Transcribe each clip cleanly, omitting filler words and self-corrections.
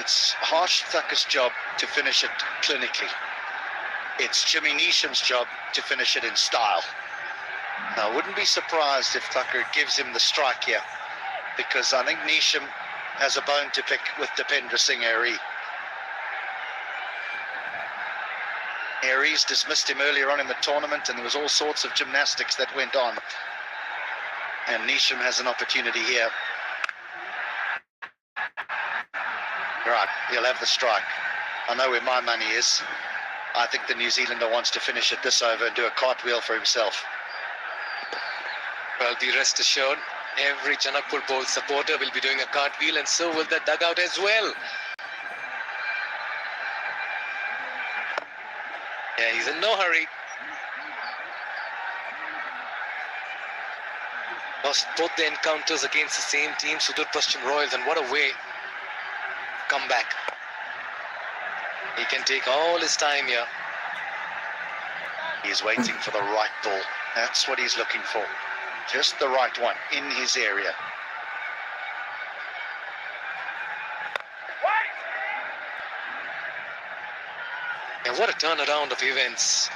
It's Harsh Thakker's job to finish it clinically. It's Jimmy Neesham's job to finish it in style. Now, I wouldn't be surprised if Thakker gives him the strike here, because I think Neesham has a bone to pick with Dipendra Singh Airy. Airy's dismissed him earlier on in the tournament, and there was all sorts of gymnastics that went on. And Neesham has an opportunity here. Right, he'll have the strike. I know where my money is. I think the New Zealander wants to finish it this over and do a cartwheel for himself. Well, be rest assured, every Janakpur Bowl supporter will be doing a cartwheel, and so will the dugout as well. Yeah, he's in no hurry. Lost both the encounters against the same team, Sudur Paschim Royals, and what a way to come back. He can take all his time here. He's waiting for the right ball. That's what he's looking for. Just the right one in his area. And what a turnaround of events.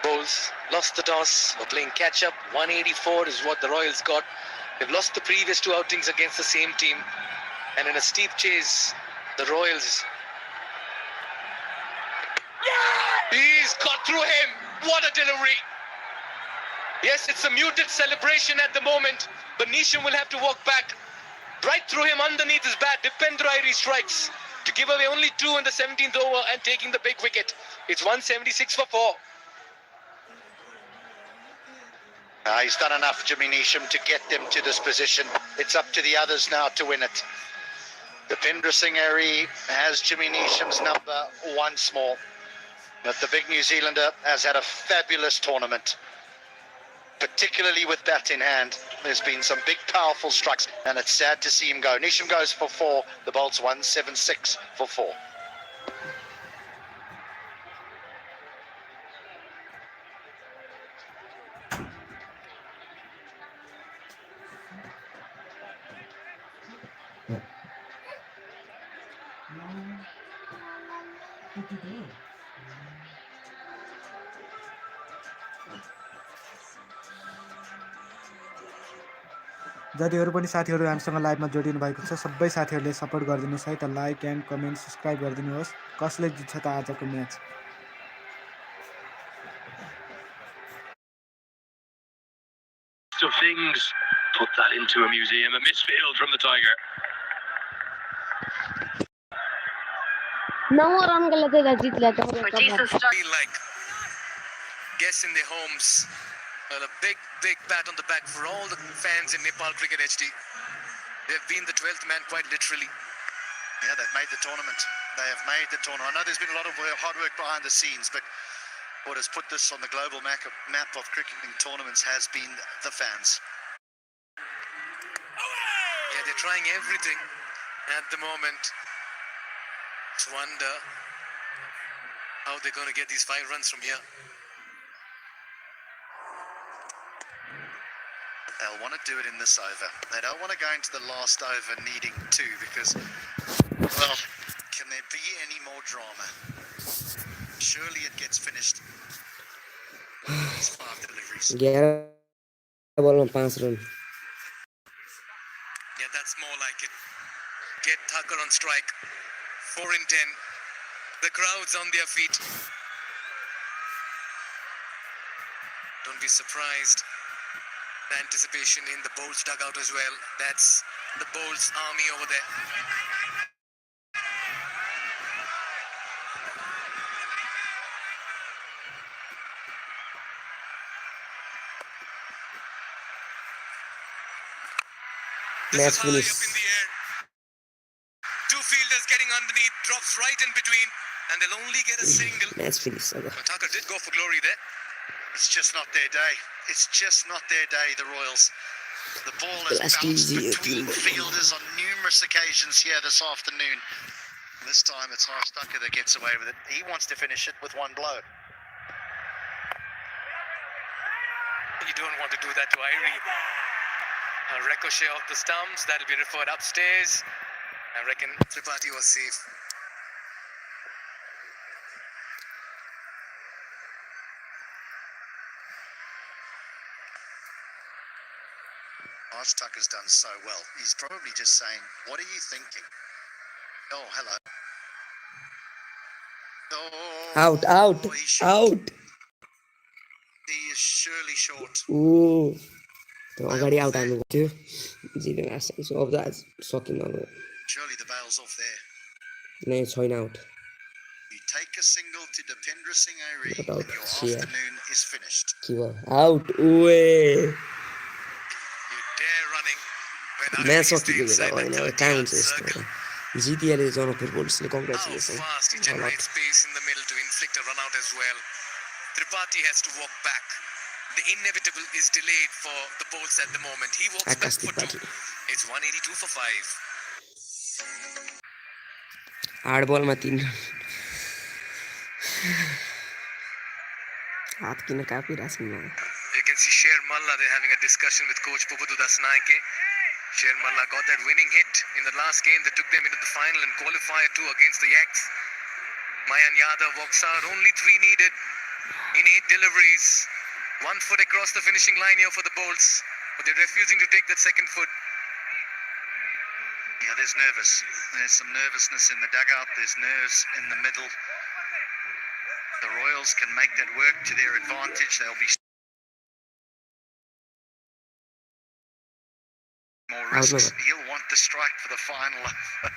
Bowls lost the toss, were playing catch-up. 184 is what the Royals got. They've lost the previous two outings against the same team. And in a steep chase, the Royals... He's got through him. What a delivery. Yes, it's a muted celebration at the moment, but Neesham will have to walk back. Right through him underneath his bat, Dipendra Airy strikes to give away only 2 in the 17th over and taking the big wicket. It's 176 for 4. He's done enough, Jimmy Neesham, to get them to this position. It's up to the others now to win it. Dipendra Singh Airy has Jimmy Neesham's number once more. But the big New Zealander has had a fabulous tournament, particularly with bat in hand. There's been some big, powerful strikes, and it's sad to see him go. Neesham goes for 4. The bolt's 176 for 4. जतिहरु पनि साथीहरु हामीसँग लाइभमा जोडिनु भएको छ सबै साथीहरुले support गरिदिनुस् है त like and comment subscribe गरिदिनुहोस् कसले जित्छ त आजको match of things put that into a museum. A misfield from the Tiger. No run galatega jeet leta Feel like guests in their homes. Well, a big pat on the back for all the fans in Nepal Cricket HD. They've been the 12th man quite literally. Yeah, they've made the tournament. They have made the tournament. I know there's been a lot of hard work behind the scenes, but what has put this on the global map of cricketing tournaments has been the fans. Yeah, they're trying everything at the moment. Just wonder how they're going to get these 5 runs from here. They'll want to do it in this over. They don't want to go into the last over needing 2 because, well, can there be any more drama? Surely it gets finished. These 5 deliveries. Yeah, that's more like it. Get Thakur on strike. 4 in 10. The crowd's on their feet. Don't be surprised. The anticipation in the bowls dugout as well. That's the bowls army over there. This is high up in the air. 2 fielders getting underneath, drops right in between, and they'll only get a single. Match finish. Thakur did go for glory there. It's just not their day. It's just not their day, the Royals. The ball has bounced between fielders on numerous occasions here this afternoon. This time it's Harsh Thakur that gets away with it. He wants to finish it with 1 blow. You don't want to do that to Airy. A ricochet off the stumps, that'll be referred upstairs. I reckon Tripathi was safe. Ashtak has done so well. He's probably just saying, what are you thinking? Oh, hello. Oh, Out, out, he's short. out. He is surely short. ऊ त्यो अगाडि out हाल्नु थियो zero आशा अब त आज सकिन अब Surely the bail's off there. नै छैन out You take a single to Dipendra Singh Airi Not out. and your Yeah. afternoon is finished. के भयो आउट ओए You dare running when match Airi सकिएको stays बेला inside होइन the कहाँ 30-yard हुन्छ यस्तो circle. जिटिएले जनकपुर बोल्ट्सले How congratulation fast he generates space in the middle to inflict a run out as well. Tripathi has to walk back. The inevitable is delayed for the bolts at the moment. He walks back Akash for Tripathi. 2. It's 182 for 5. Hard बलमा 3 हात किन कापिरहेछ नि You can see Sher Malla, they're having a discussion with coach Pupudu Dasnaike. Sher Malla got that winning hit in the last game that took them into the final and qualifier 2 against the Yaks. Mayan Yadav walks out, only 3 needed in 8 deliveries. 1 foot across the finishing line here for the Bolts, but they're refusing to take that second foot. Yeah, there's nervous. There's some nervousness in the dugout. There's nerves in the middle. The Royals can make that work to their advantage. They'll be more risks. He'll want the strike for the final over.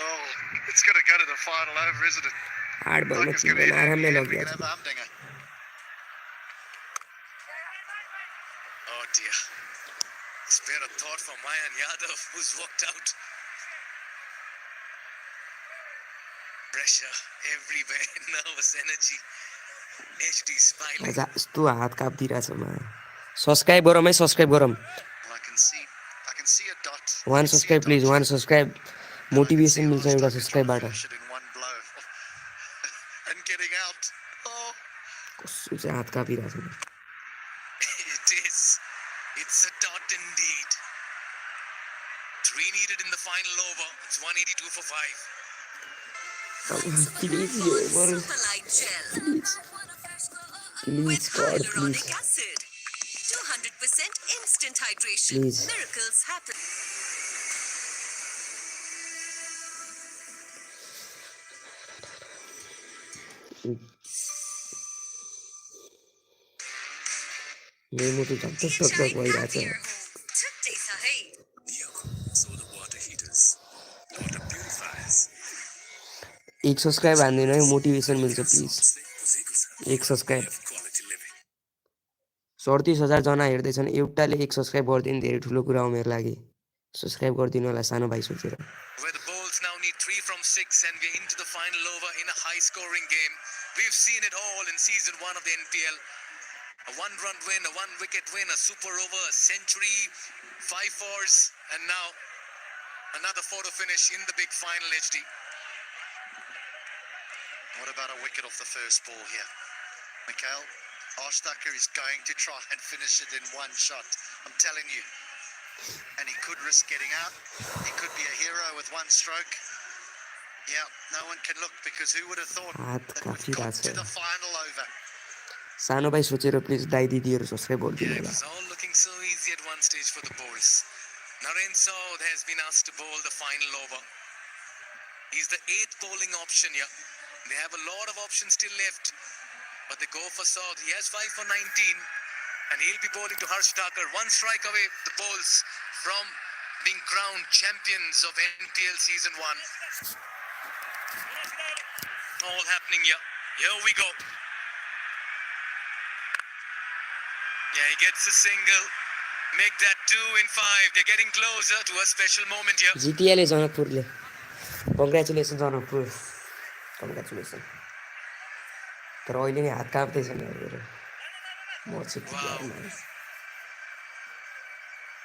Oh, it's going to go to the final over, isn't it? Hard बलमा Like it's going to 3 hit आरामले again. We लगिया can have a humdinger. Oh dear. Spare a thought for Mayan Yadav, who's walked out. Pressure everywhere, nervous energy. HD smiling. आज यस्तो हात काप्दिरहेछ म subscribe गरौँ है subscribe गरौँ I can see a dot. 1 subscribe please 1 subscribe motivation मिल्छ एउटा सब्स्क्राइबबाट Finish it in one blow. And getting out. Oh, कस्तो चाहिँ हात कापिरहेछ it is. It's a dot indeed. 3 needed in the final over. It's 182 for 5. Please यो गरौँ Superlight Gel please with गड please hyaluronic acid. 200% instant hydration. Please. Miracles happen. मेरो मुटु धक धक धक धक भइरहेछ Today sahi. Solar water heaters. Water purifiers. 1 subscribe हान्दिनु है मोटिभेसन मिल्छ प्लिज 1 सब्स्क्राइब Quality living. 37,000 जना हेर्दैछन् एउटाले 1 सब्स्क्राइब गरिदिनु धेरै ठुलो कुरा हो मेरो लागि सब्स्क्राइब गरिदिनु होला सानो भाइ सोचेर Where the Bulls now need 3 from 6 and we're into the final over in a high-scoring game. We've seen it all in season 1 of the NPL. A 1-run win, a 1-wicket win, a super over, a century, 5 fours, and now another photo finish in the big final, HD. What about a wicket off the first ball here? Mikhail Ashtaker is going to try and finish it in one shot. I'm telling you. And he could risk getting out. He could be a hero with 1 stroke. Yeah, no one can look because who would have thought हात that we've got कापिरहेछ to the final over. सानो भाइ सोचेर please दाइ दिदीहरू subscribe गरिदिनु Yeah, it होला was all looking so easy at one stage for the Bulls. Naren Saud has been asked to bowl the final over. He's the 8th bowling option here. They have a lot of options still left, but they go for Saud. He has 5 for 19, and he'll be bowling to Harsh Thakur. 1 strike away, the Bulls from being crowned champions of NPL Season 1. All happening here. Here we go. Yeah, he gets a single. Make that 2 in 5. They're getting closer to a special moment here. जिटिएले जनकपुरले congratulation Janakpur congratulation तर अहिले नै हात काप्दैछ नि हेरेर म चाहिँ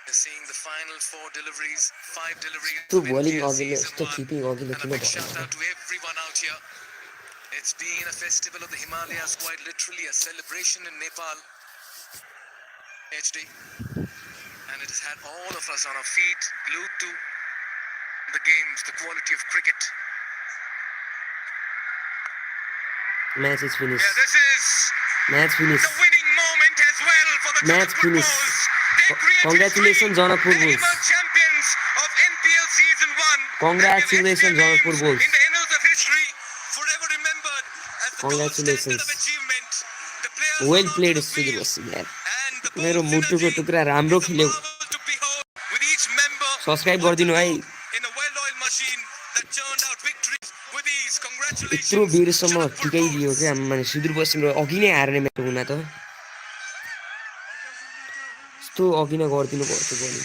They're seeing the final 4 deliveries, 5 deliveries. यस्तो of बोलिङ NPL अघिल्लो season यस्तो 1. किपिङ अघिल्लो And a किन big shout भयो out to everyone out here. It's been a festival of the Himalayas, quite literally a celebration in Nepal. HD. And it has had all of us on our feet, glued to the games, the quality of cricket. Match is finished. Yeah, this is Match finished. the winning moment as well for the Match Janakpur finished. Bulls. They created Congratulations, three. Janakpur They Bulls. emerged champions of NPL season 1. Congratulations, And they've etched Janakpur their Bulls. names in the annals of history, forever remembered as the gold Congratulations. standard of achievement. The players Well were played, on the field, Sudhir यार and the मेरो Bulls' मुटुको synergy टुक्रा राम्रो is a खेल्यो marvel to behold, with each member subscribe गरिदिनु है in a well-oiled machine that churned out victories with ease. यत्रो Congratulations, बेरसम्म Janakpur टिकाइ दियो Bulls. क्या माने सुदूरपश्चिम अघि नै हार्ने म्याच हुन त यस्तो अघि नै गरिदिनु पर्छ बलि